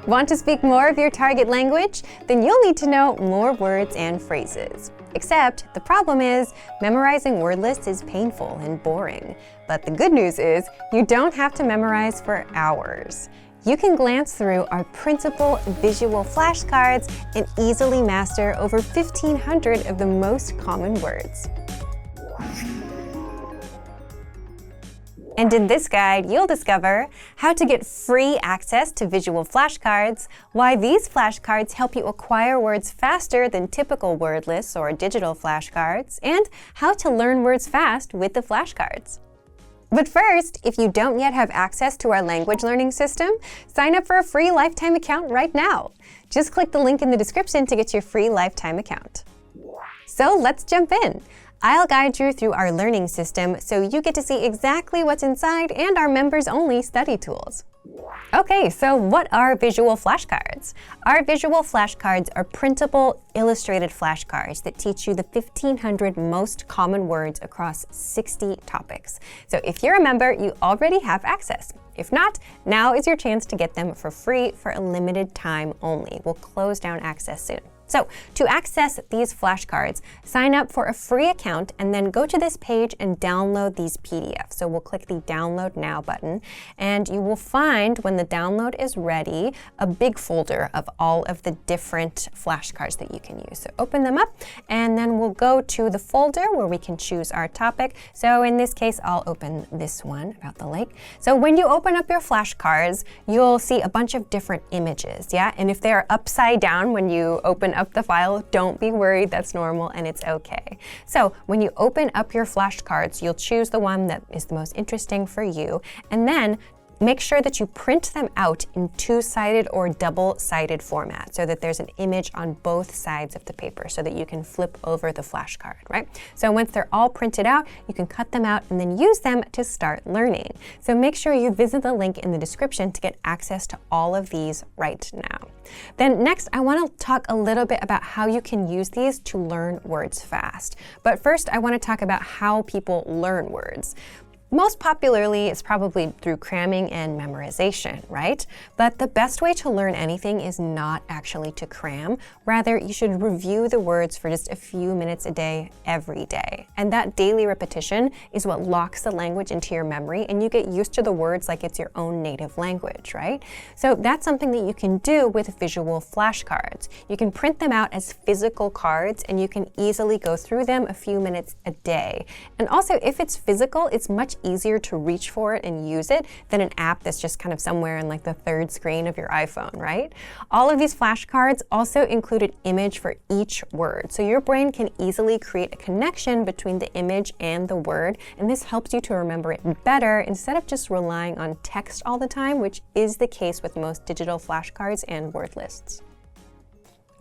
Want to speak more of your target language? Then you'll need to know more words and phrases. Except the problem is, memorizing word lists is painful and boring. But the good news is, you don't have to memorize for hours. You can glance through our printable visual flashcards and easily master over 1,500 of the most common words. And in this guide, you'll discover how to get free access to visual flashcards, why these flashcards help you acquire words faster than typical word lists or digital flashcards, and how to learn words fast with the flashcards. But first, if you don't yet have access to our language learning system, sign up for a free lifetime account right now. Just click the link in the description to get your free lifetime account. So let's jump in. I'll guide you through our learning system so you get to see exactly what's inside and our members-only study tools. Okay, so what are visual flashcards? Our visual flashcards are printable, illustrated flashcards that teach you the 1,500 most common words across 60 topics. So if you're a member, you already have access. If not, now is your chance to get them for free for a limited time only. We'll close down access soon. So to access these flashcards, sign up for a free account and then go to this page and download these PDFs. So we'll click the Download Now button, and you will find when the download is ready, a big folder of all of the different flashcards that you can use. So open them up, and then we'll go to the folder where we can choose our topic. So in this case, I'll open this one about the lake. So when you open up your flashcards, you'll see a bunch of different images, yeah? And if they are upside down when you open up the file, don't be worried, that's normal and it's okay. So when you open up your flashcards, you'll choose the one that is the most interesting for you, and then make sure that you print them out in two-sided or double-sided format so that there's an image on both sides of the paper so that you can flip over the flashcard, right? So once they're all printed out, you can cut them out and then use them to start learning. So make sure you visit the link in the description to get access to all of these right now. Then next, I want to talk a little bit about how you can use these to learn words fast. But first, I want to talk about how people learn words. Most popularly, it's probably through cramming and memorization, right? But the best way to learn anything is not actually to cram. Rather, you should review the words for just a few minutes a day, every day. And that daily repetition is what locks the language into your memory, and you get used to the words like it's your own native language, right? So that's something that you can do with visual flashcards. You can print them out as physical cards, and you can easily go through them a few minutes a day. And also, if it's physical, it's much easier to reach for it and use it than an app that's just kind of somewhere in like the third screen of your iPhone, right? All of these flashcards also include an image for each word. So your brain can easily create a connection between the image and the word, and this helps you to remember it better instead of just relying on text all the time, which is the case with most digital flashcards and word lists.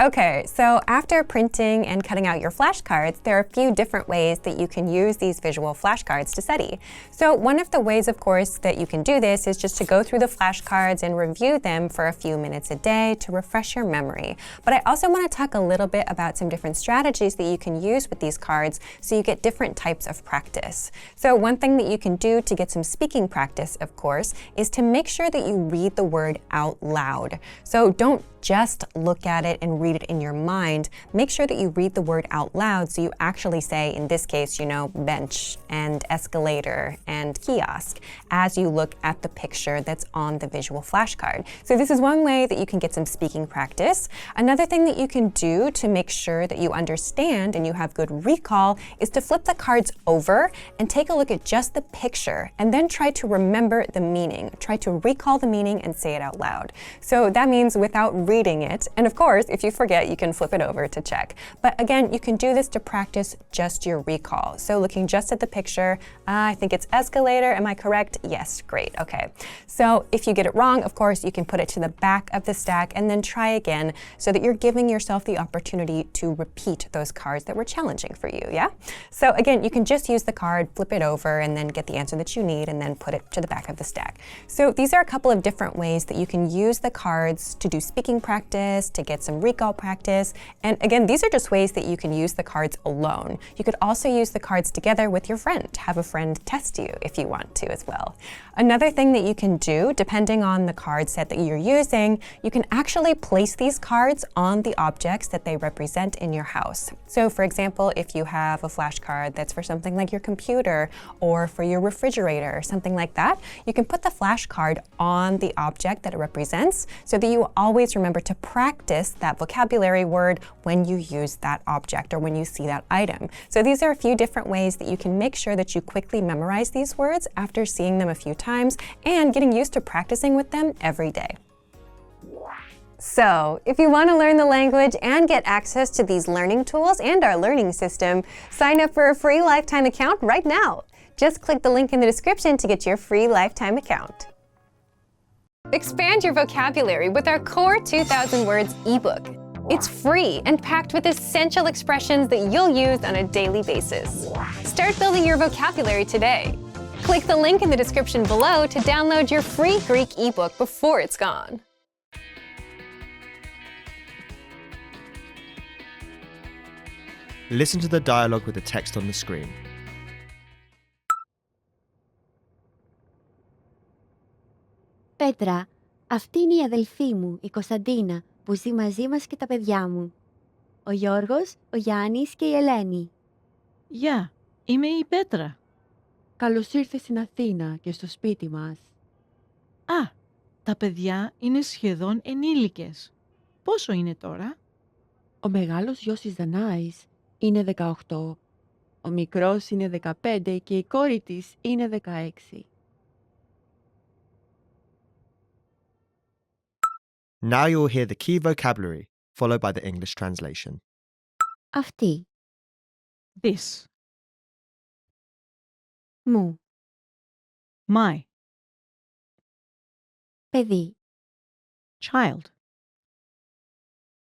Okay, so after printing and cutting out your flashcards, there are a few different ways that you can use these visual flashcards to study. So one of the ways, of course, that you can do this is just to go through the flashcards and review them for a few minutes a day to refresh your memory. But I also want to talk a little bit about some different strategies that you can use with these cards so you get different types of practice. So one thing that you can do to get some speaking practice, of course, is to make sure that you read the word out loud. So don't just look at it and read it in your mind. Make sure that you read the word out loud so you actually say, in this case, bench and escalator and kiosk as you look at the picture that's on the visual flashcard. So this is one way that you can get some speaking practice. Another thing that you can do to make sure that you understand and you have good recall is to flip the cards over and take a look at just the picture and then try to remember the meaning. Try to recall the meaning and say it out loud. So that means without reading it. And of course, if you forget, you can flip it over to check. But again, you can do this to practice just your recall. So looking just at the picture, I think it's escalator. Am I correct? Yes, great. Okay. So if you get it wrong, of course, you can put it to the back of the stack and then try again so that you're giving yourself the opportunity to repeat those cards that were challenging for you, yeah? So again, you can just use the card, flip it over, and then get the answer that you need and then put it to the back of the stack. So these are a couple of different ways that you can use the cards to do speaking practice, to get some recall basketball practice. And again, these are just ways that you can use the cards alone. You could also use the cards together with your friend. Have a friend test you if you want to as well. Another thing that you can do, depending on the card set that you're using, you can actually place these cards on the objects that they represent in your house. So for example, if you have a flashcard that's for something like your computer or for your refrigerator or something like that, you can put the flashcard on the object that it represents so that you always remember to practice that vocabulary word when you use that object or when you see that item. So these are a few different ways that you can make sure that you quickly memorize these words after seeing them a few times and getting used to practicing with them every day. So, if you want to learn the language and get access to these learning tools and our learning system, sign up for a free lifetime account right now. Just click the link in the description to get your free lifetime account. Expand your vocabulary with our Core 2000 Words ebook. It's free and packed with essential expressions that you'll use on a daily basis. Start building your vocabulary today. Click the link in the description below to download your free Greek ebook before it's gone. Listen to the dialogue with the text on the screen. Πέτρα, αυτή είναι η αδελφή μου, η Κωνσταντίνα, που ζει μαζί μας και τα παιδιά μου. Ο Γιώργος, ο Γιάννης και η Ελένη. Γεια, είμαι η Πέτρα. Καλώς ήρθες στην Αθήνα και στο σπίτι μας. Α, τα παιδιά είναι σχεδόν ενήλικες. Πόσο είναι τώρα? Ο μεγάλος γιος της Δανάης είναι 18. Ο μικρός είναι 15 και η κόρη της είναι 16. Now you will hear the key vocabulary, followed by the English translation. Αυτή, This, μου, my, παιδί, child,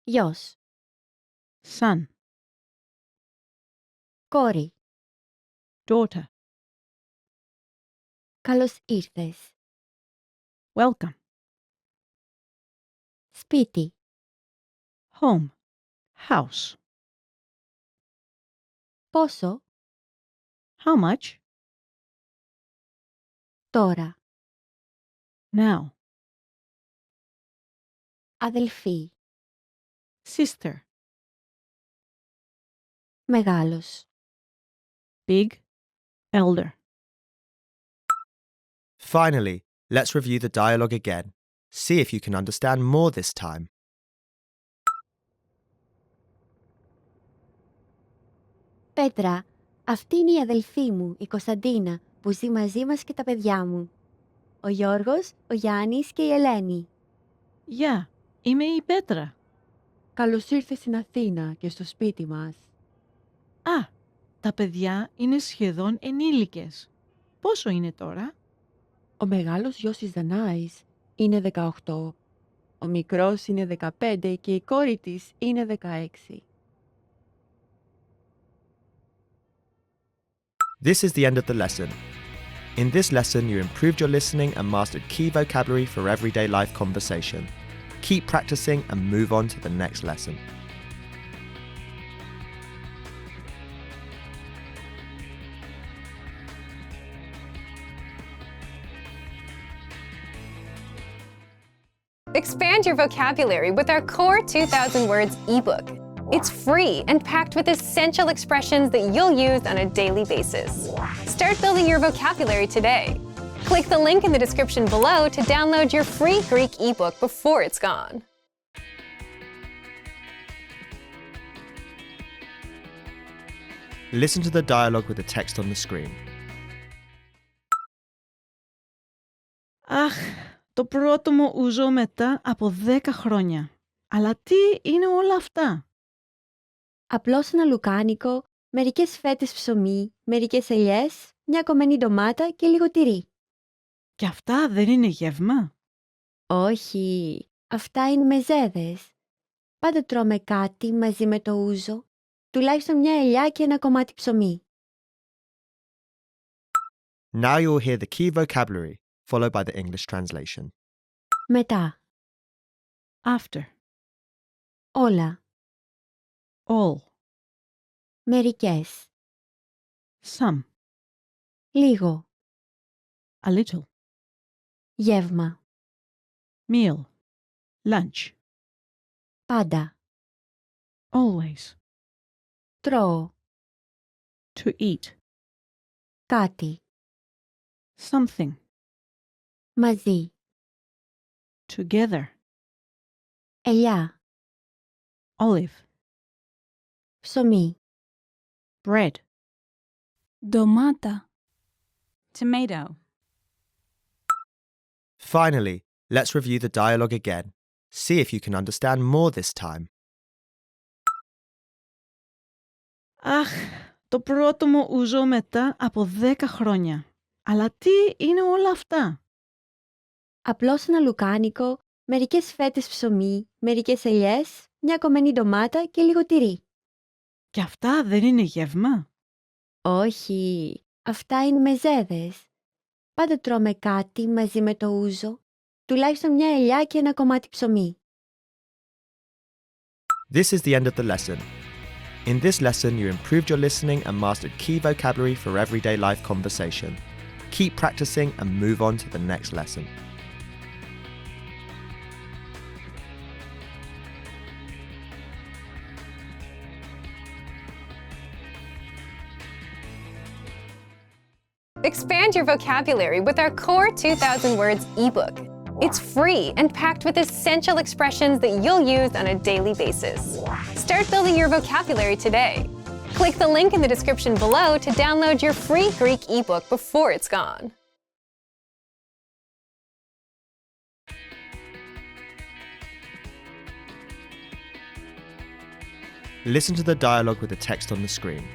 γιος, son, κόρη. daughter. Καλώς ήρθες. Welcome. Σπίτι, Home, house. πόσο, How much? τώρα. Now. Αδελφή, Sister, μεγάλος. big, elder. Finally, let's review the dialogue again. See if you can understand more this time. Πέτρα, αυτή είναι η αδελφή μου, η Κωνσταντίνα, που ζει μαζί μας και τα παιδιά μου. Ο Γιώργος, ο Γιάννης και η Ελένη. Γεια, είμαι η Πέτρα. Καλώς ήρθες στην Αθήνα και στο σπίτι μας. Α, τα παιδιά είναι σχεδόν ενήλικες. Πόσο είναι τώρα? Ο μεγάλος γιος της Δανάης είναι 18. Ο μικρός είναι 15 και η κόρη της είναι 16. This is the end of the lesson. In this lesson, you improved your listening and mastered key vocabulary for everyday life conversation. Keep practicing and move on to the next lesson. Expand your vocabulary with our Core 2000 Words ebook. It's free and packed with essential expressions that you'll use on a daily basis. Start building your vocabulary today. Click the link in the description below to download your free Greek ebook before it's gone. Listen to the dialogue with the text on the screen. Αχ, το πρώτο μου ούζο μετά από 10 χρόνια. Αλλά τι είναι όλα αυτά? Απλώς ένα λουκάνικο, μερικές φέτες ψωμί, μερικές ελιές, μια κομμένη ντομάτα και λίγο τυρί. Και αυτά δεν είναι γεύμα? Όχι, αυτά είναι μεζέδες. Πάντα τρώμε κάτι μαζί με το ούζο, τουλάχιστον μια ελιά και ένα κομμάτι ψωμί. Now you will hear the key vocabulary, followed by the English translation. Μετά, After, Όλα. All. Μερικές. Some. Λίγο. A little. Γεύμα. Meal. Lunch. Πάντα. Always. Τρώω. To eat. Κάτι. Something. Μαζί. Together. Ελιά. Olive. Ψωμί. Bread. Ντομάτα. Tomato. Finally, let's review the dialogue again. See if you can understand more this time. Αχ, το πρώτο μου ούζο μετά από 10 χρόνια. Αλλά τι είναι όλα αυτά? Απλώς ένα λουκάνικο, μερικές φέτες ψωμί, μερικές ελιές, μια κομμένη ντομάτα και λίγο τυρί. Και αυτά δεν είναι γεύμα? Όχι, αυτά είναι μεζέδες. Πάντα τρώμε κάτι μαζί με το ούζο, τουλάχιστον μια ελιά και ένα κομμάτι ψωμί. This is the end of the lesson. In this lesson, you improved your listening and mastered key vocabulary for everyday life conversation. Keep practicing and move on to the next lesson. Expand your vocabulary with our Core 2000 Words ebook. It's free and packed with essential expressions that you'll use on a daily basis. Start building your vocabulary today. Click the link in the description below to download your free Greek ebook before it's gone. Listen to the dialogue with the text on the screen.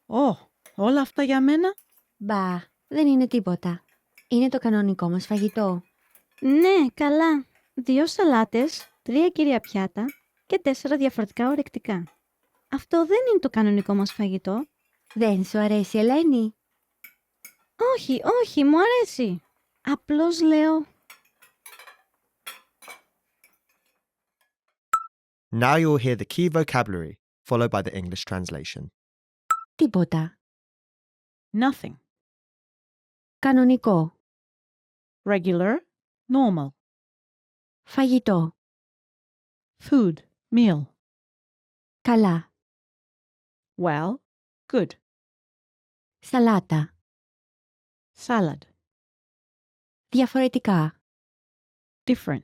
Ω, όλα αυτά για μένα? Μπα, δεν είναι τίποτα. Είναι το κανονικό μας φαγητό. Ναι, καλά. 2 σαλάτες, 3 κύρια πιάτα και 4 διαφορετικά ορεκτικά. Αυτό δεν είναι το κανονικό μας φαγητό. Δεν σου αρέσει, Ελένη? Όχι, όχι, μου αρέσει. Απλώς λέω... Now you will hear the key vocabulary, followed by the English translation. Τίποτα. Nothing. Κανονικό. Regular. Normal. Φαγητό. Food. Meal. Καλά. Well. Good. Σαλάτα. Salad. Διαφορετικά. Different.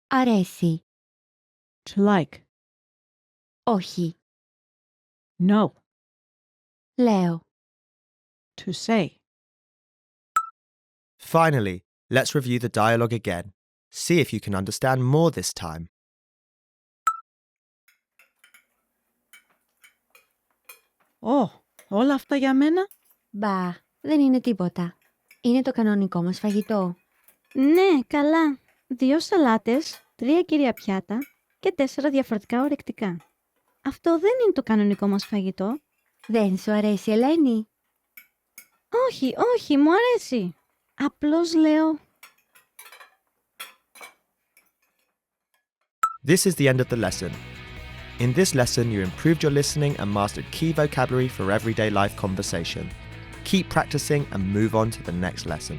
Αρέσει. To like. Όχι. No. Λέω. To say. Finally, let's review the dialogue again. See if you can understand more this time. Ω, όλα αυτά για μένα? Μπα, δεν είναι τίποτα. Είναι το κανονικό μας φαγητό. Ναι, καλά. 2 σαλάτες, 3 κύρια πιάτα και 4 διαφορετικά ορεκτικά. Αυτό δεν είναι το κανονικό μας φαγητό. Δεν σου αρέσει, Ελένη? Όχι, όχι, μου αρέσει. Απλώς λέω... This is the end of the lesson. In this lesson, you improved your listening and mastered key vocabulary for everyday life conversation. Keep practicing and move on to the next lesson.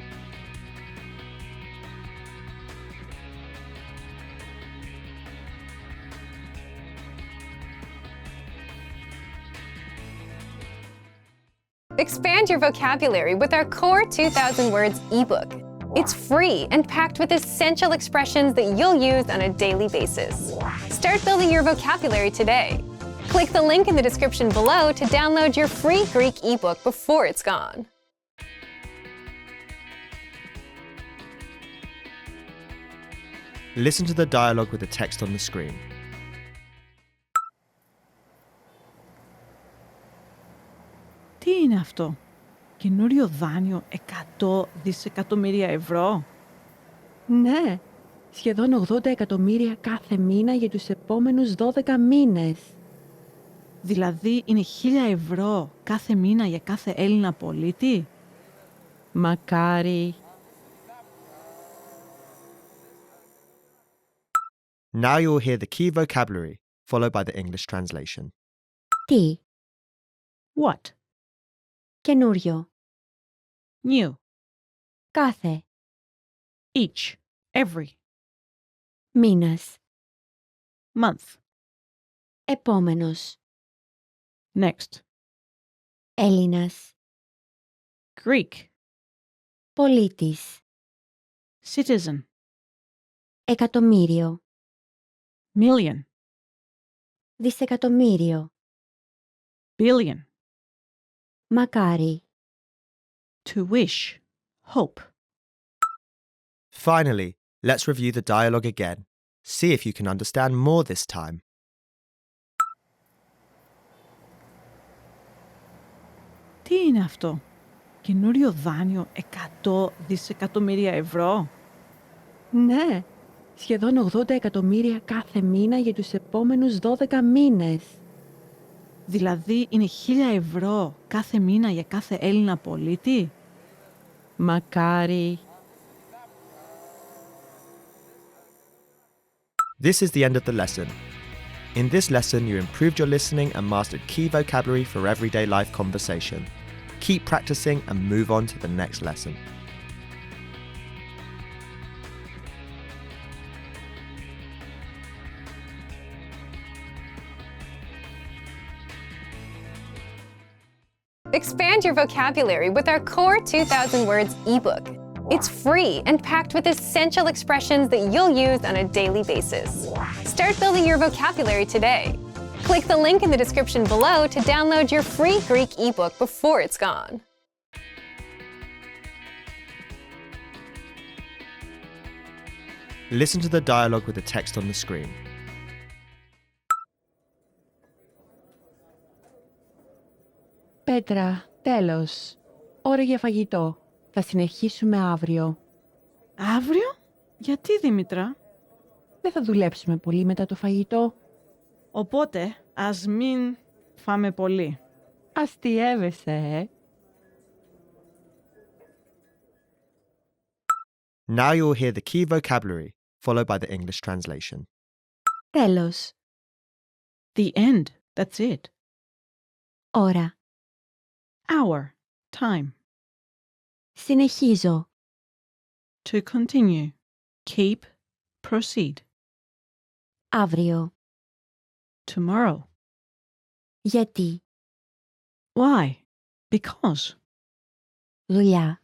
Expand your vocabulary with our Core 2000 Words ebook. It's free and packed with essential expressions that you'll use on a daily basis. Start building your vocabulary today. Click the link in the description below to download your free Greek ebook before it's gone. Listen to the dialogue with the text on the screen. Τι είναι αυτό? Καινούριο δάνειο 100 δισεκατομμύρια ευρώ? Ναι, σχεδόν 80 εκατομμύρια κάθε μήνα για τους επόμενους 12 μήνες. Δηλαδή είναι 1.000 ευρώ κάθε μήνα για κάθε Έλληνα πολίτη? Μακάρι. Now you will hear the key vocabulary, followed by the English translation. Τι, What? καινούριο, New. κάθε, Each. Every. μήνας, Month. επόμενος, Next. Έλληνας, Greek. πολίτης, Citizen. εκατομμύριο, Million. δισεκατομμύριο, Billion. μακάρι, To wish. Hope. Finally, let's review the dialogue again. See if you can understand more this time. Τι είναι αυτό? Καινούριο δάνειο 100 δισεκατομμύρια ευρώ? Ναι, σχεδόν 80 εκατομμύρια κάθε μήνα για τους επόμενους 12 μήνες. Δηλαδή είναι 1.000 ευρώ κάθε μήνα για κάθε Έλληνα πολίτη? Μακάρι. This is the end of the lesson. In this lesson, you improved your listening and mastered key vocabulary for everyday life conversation. Keep practicing and move on to the next lesson. Expand your vocabulary with our Core 2000 Words ebook. It's free and packed with essential expressions that you'll use on a daily basis. Start building your vocabulary today. Click the link in the description below to download your free Greek ebook before it's gone. Listen to the dialogue with the text on the screen. Πέτρα, τέλος. Ώρα για φαγητό. Θα συνεχίσουμε αύριο. Αύριο? Γιατί, Δήμητρα? Δεν θα δουλέψουμε πολύ μετά το φαγητό. Οπότε, ας μην φάμε πολύ. Αστιεύεσαι, Now you will hear the key vocabulary, followed by the English translation. Τέλος. The end. That's it. Ώρα. Hour. Time. Συνεχίζω. To continue. Keep. Proceed. Αύριο. Tomorrow. Γιατί. Why? Because. Δουλειά.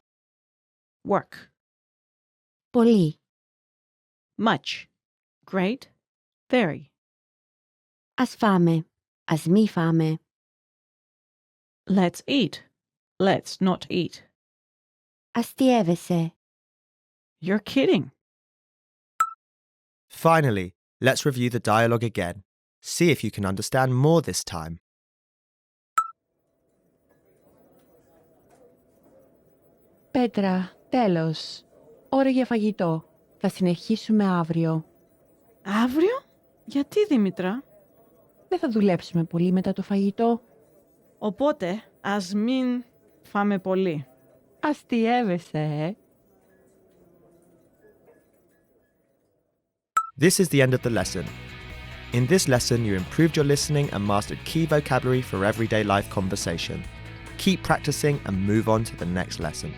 Work. Πολύ. Much. Great. Very. Ας φάμε. Ας μη φάμε. Let's eat. Let's not eat. Αστιεύεσαι. You're kidding. Finally, let's review the dialogue again. See if you can understand more this time. Πέτρα, τέλος. Ώρα για φαγητό. Θα συνεχίσουμε αύριο. Αύριο? Γιατί, Δήμητρα? Δεν θα δουλέψουμε πολύ μετά το φαγητό. Οπότε, ας μην φάμε πολύ. Αστιεύεσαι, This is the end of the lesson. In this lesson, you improved your listening and mastered key vocabulary for everyday life conversation. Keep practicing and move on to the next lesson.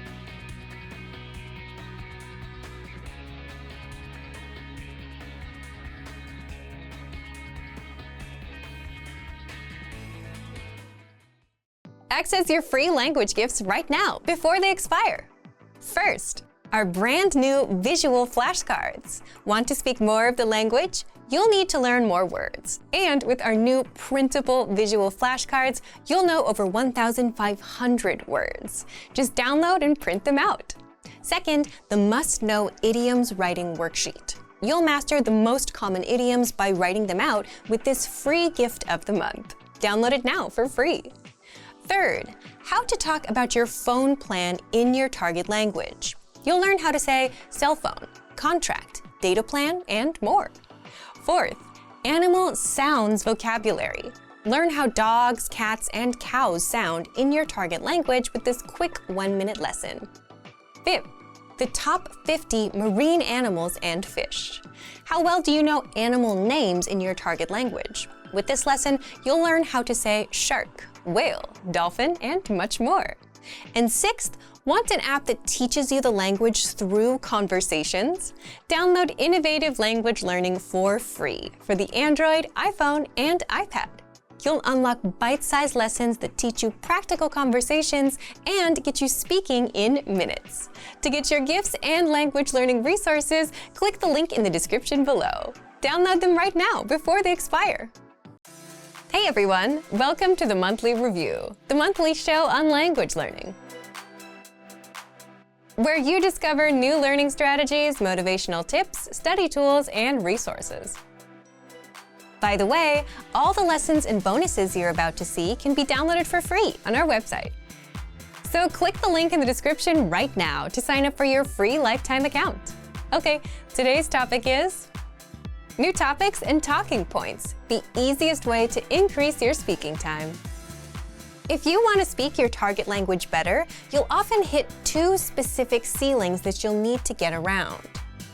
Access your free language gifts right now before they expire. First, our brand new visual flashcards. Want to speak more of the language? You'll need to learn more words. And with our new printable visual flashcards, you'll know over 1,500 words. Just download and print them out. Second, the must-know idioms writing worksheet. You'll master the most common idioms by writing them out with this free gift of the month. Download it now for free. Third, how to talk about your phone plan in your target language. You'll learn how to say cell phone, contract, data plan, and more. Fourth, animal sounds vocabulary. Learn how dogs, cats, and cows sound in your target language with this quick 1-minute lesson. Fifth, the top 50 marine animals and fish. How well do you know animal names in your target language? With this lesson, you'll learn how to say shark, whale, dolphin, and much more. And sixth, want an app that teaches you the language through conversations? Download Innovative Language Learning for free for the Android, iPhone, and iPad. You'll unlock bite-sized lessons that teach you practical conversations and get you speaking in minutes. To get your gifts and language learning resources, click the link in the description below. Download them right now before they expire. Hey everyone, welcome to the Monthly Review, the monthly show on language learning, where you discover new learning strategies, motivational tips, study tools, and resources. By the way, all the lessons and bonuses you're about to see can be downloaded for free on our website. So click the link in the description right now to sign up for your free lifetime account. Okay, today's topic is new topics and talking points, the easiest way to increase your speaking time. If you want to speak your target language better, you'll often hit two specific ceilings that you'll need to get around.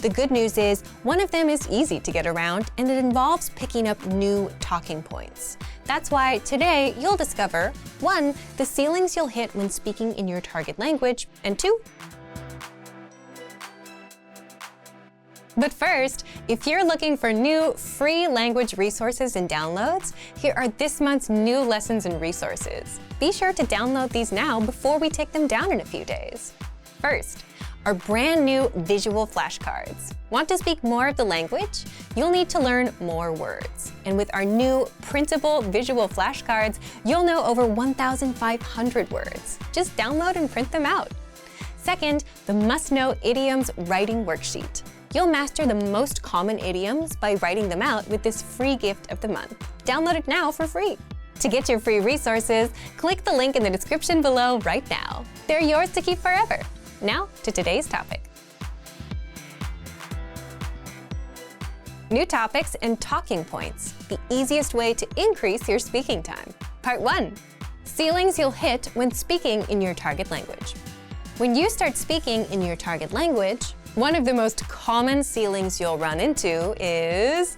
The good news is, one of them is easy to get around, and it involves picking up new talking points. That's why today you'll discover 1. The ceilings you'll hit when speaking in your target language, and 2. But first, if you're looking for new free language resources and downloads, here are this month's new lessons and resources. Be sure to download these now before we take them down in a few days. First, our brand new visual flashcards. Want to speak more of the language? You'll need to learn more words. And with our new printable visual flashcards, you'll know over 1,500 words. Just download and print them out. Second, the must-know idioms writing worksheet. You'll master the most common idioms by writing them out with this free gift of the month. Download it now for free. To get your free resources, click the link in the description below right now. They're yours to keep forever. Now to today's topic. New topics and talking points, the easiest way to increase your speaking time. Part 1. Ceilings you'll hit when speaking in your target language. When you start speaking in your target language, one of the most common ceilings you'll run into is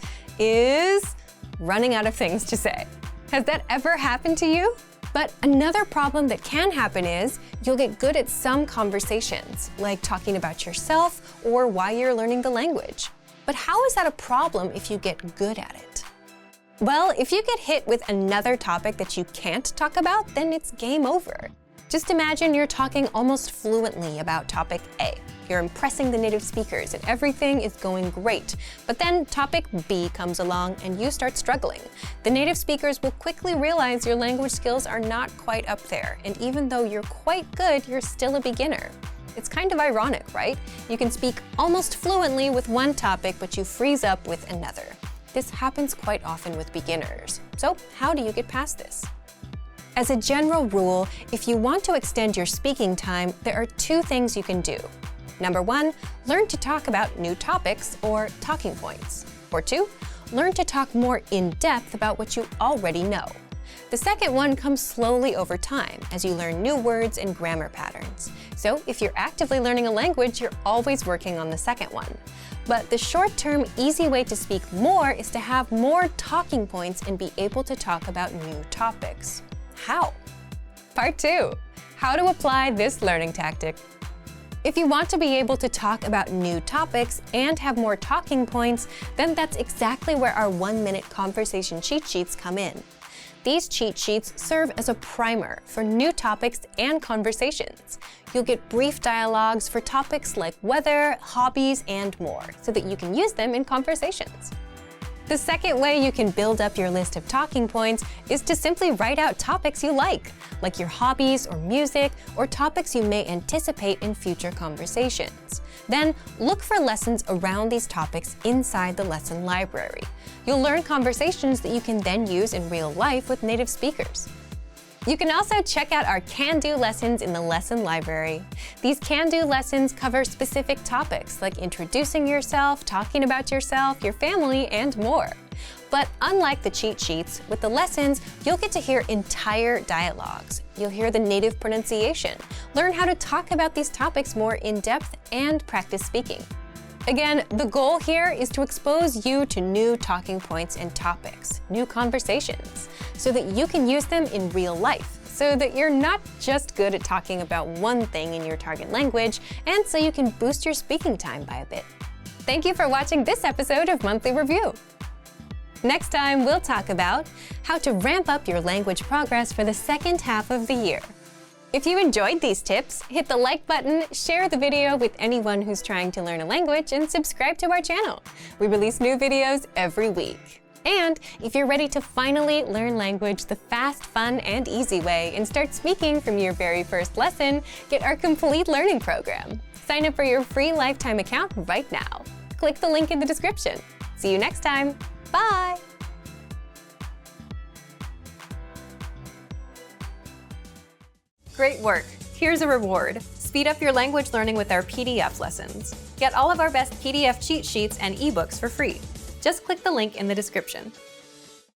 running out of things to say. Has that ever happened to you? But another problem that can happen is you'll get good at some conversations, like talking about yourself or why you're learning the language. But how is that a problem if you get good at it? Well, if you get hit with another topic that you can't talk about, then it's game over. Just imagine you're talking almost fluently about topic A. You're impressing the native speakers and everything is going great. But then topic B comes along and you start struggling. The native speakers will quickly realize your language skills are not quite up there. And even though you're quite good, you're still a beginner. It's kind of ironic, right? You can speak almost fluently with one topic, but you freeze up with another. This happens quite often with beginners. So how do you get past this? As a general rule, if you want to extend your speaking time, there are two things you can do. Number 1, learn to talk about new topics or talking points. Or 2, learn to talk more in depth about what you already know. The second one comes slowly over time as you learn new words and grammar patterns. So if you're actively learning a language, you're always working on the second one. But the short-term, easy way to speak more is to have more talking points and be able to talk about new topics. How? Part 2, how to apply this learning tactic. If you want to be able to talk about new topics and have more talking points, then that's exactly where our 1-minute conversation cheat sheets come in. These cheat sheets serve as a primer for new topics and conversations. You'll get brief dialogues for topics like weather, hobbies, and more, so that you can use them in conversations. The second way you can build up your list of talking points is to simply write out topics you like your hobbies or music, or topics you may anticipate in future conversations. Then look for lessons around these topics inside the lesson library. You'll learn conversations that you can then use in real life with native speakers. You can also check out our can-do lessons in the lesson library. These can-do lessons cover specific topics like introducing yourself, talking about yourself, your family, and more. But unlike the cheat sheets, with the lessons, you'll get to hear entire dialogues. You'll hear the native pronunciation, learn how to talk about these topics more in depth, and practice speaking. Again, the goal here is to expose you to new talking points and topics, new conversations, so that you can use them in real life, so that you're not just good at talking about one thing in your target language, and so you can boost your speaking time by a bit. Thank you for watching this episode of Monthly Review. Next time, we'll talk about how to ramp up your language progress for the second half of the year. If you enjoyed these tips, hit the like button, share the video with anyone who's trying to learn a language, and subscribe to our channel. We release new videos every week. And if you're ready to finally learn language the fast, fun, and easy way and start speaking from your very first lesson, get our complete learning program. Sign up for your free lifetime account right now. Click the link in the description. See you next time. Bye! Great work! Here's a reward. Speed up your language learning with our PDF lessons. Get all of our best PDF cheat sheets and ebooks for free. Just click the link in the description.